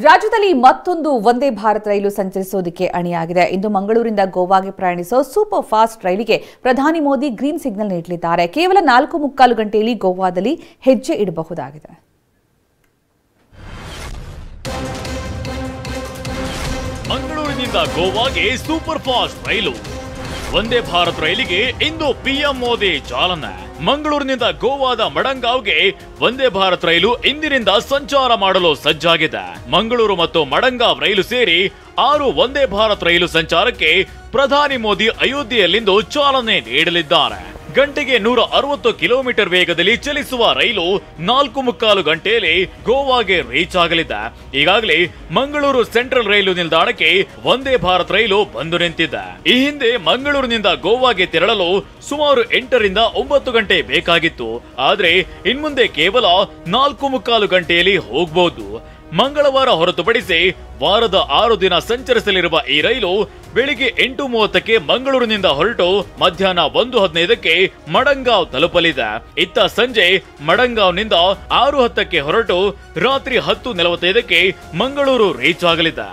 ರಾಜ್ಯದಲ್ಲಿ ಮತ್ತೊಂದು ವಂದೇ ಭಾರತ್ ರೈಲು ಸಂಚರಿಸೋದಕ್ಕೆ ಅಣಿಯಾಗಿದೆ. ಇಂದು ಮಂಗಳೂರಿನಿಂದ ಗೋವಾಗೆ ಪ್ರಯಾಣಿಸೋ ಸೂಪರ್ ಫಾಸ್ಟ್ ರೈಲಿಗೆ ಪ್ರಧಾನಿ ಮೋದಿ ಗ್ರೀನ್ ಸಿಗ್ನಲ್ ನೀಡಲಿದ್ದಾರೆ. ಕೇವಲ 4.25 ಗಂಟೆಯಲ್ಲಿ ಗೋವಾದಲ್ಲಿ ಹೆಜ್ಜೆ ಇಡಬಹುದಾಗಿದೆ. ಮಂಗಳೂರಿನಿಂದ ಗೋವಾಗೆ ಸೂಪರ್ ಫಾಸ್ಟ್ ರೈಲು. ವಂದೇ ಭಾರತ್ ರೈಲಿಗೆ ಇಂದು ಪಿಎಂ ಮೋದಿ ಚಾಲನೆ. ಮಂಗಳೂರಿನಿಂದ ಗೋವಾದ ಮಡಂಗಾವ್ಗೆ ವಂದೇ ಭಾರತ್ ರೈಲು ಇಂದಿನಿಂದ ಸಂಚಾರ ಮಾಡಲು ಸಜ್ಜಾಗಿದೆ. ಮಂಗಳೂರು ಮತ್ತು ಮಡಂಗಾವ್ ರೈಲು ಸೇರಿ 6 ವಂದೇ ಭಾರತ್ ರೈಲು ಸಂಚಾರಕ್ಕೆ ಪ್ರಧಾನಿ ಮೋದಿ ಅಯೋಧ್ಯೆಯಲ್ಲಿಂದು ಚಾಲನೆ ನೀಡಲಿದ್ದಾರೆ. ಗಂಟೆಗೆ 160 ಕಿಲೋಮೀಟರ್ ವೇಗದಲ್ಲಿ ಚಲಿಸುವ ರೈಲು 4.25 ಗಂಟೆಯಲ್ಲಿ ಗೋವಾಗೆ ರೀಚ್ ಆಗಲಿದೆ. ಈಗಾಗಲೇ ಮಂಗಳೂರು ಸೆಂಟ್ರಲ್ ರೈಲು ನಿಲ್ದಾಣಕ್ಕೆ ವಂದೇ ಭಾರತ್ ರೈಲು ಬಂದು ನಿಂತಿದೆ. ಈ ಹಿಂದೆ ಮಂಗಳೂರಿನಿಂದ ಗೋವಾಗೆ ತೆರಳಲು ಸುಮಾರು 8 ರಿಂದ 9 ಗಂಟೆ ಬೇಕಾಗಿತ್ತು. ಆದ್ರೆ ಇನ್ಮುಂದೆ ಕೇವಲ 4.25 ಗಂಟೆಯಲ್ಲಿ ಹೋಗಬಹುದು. ಮಂಗಳವಾರ ಹೊರತುಪಡಿಸಿ ವಾರದ 6 ದಿನ ಸಂಚರಿಸಲಿರುವ ಈ ರೈಲು ಬೆಳಿಗ್ಗೆ 8:30ಕ್ಕೆ ಮಂಗಳೂರಿನಿಂದ ಹೊರಟು ಮಧ್ಯಾಹ್ನ 1:15ಕ್ಕೆ ಮಡಂಗಾವ್ ತಲುಪಲಿದೆ. ಇತ್ತ ಸಂಜೆ ಮಡಂಗಾವ್ನಿಂದ 6:10ಕ್ಕೆ ಹೊರಟು ರಾತ್ರಿ 10:45ಕ್ಕೆ ಮಂಗಳೂರು ರೀಚ್ ಆಗಲಿದೆ.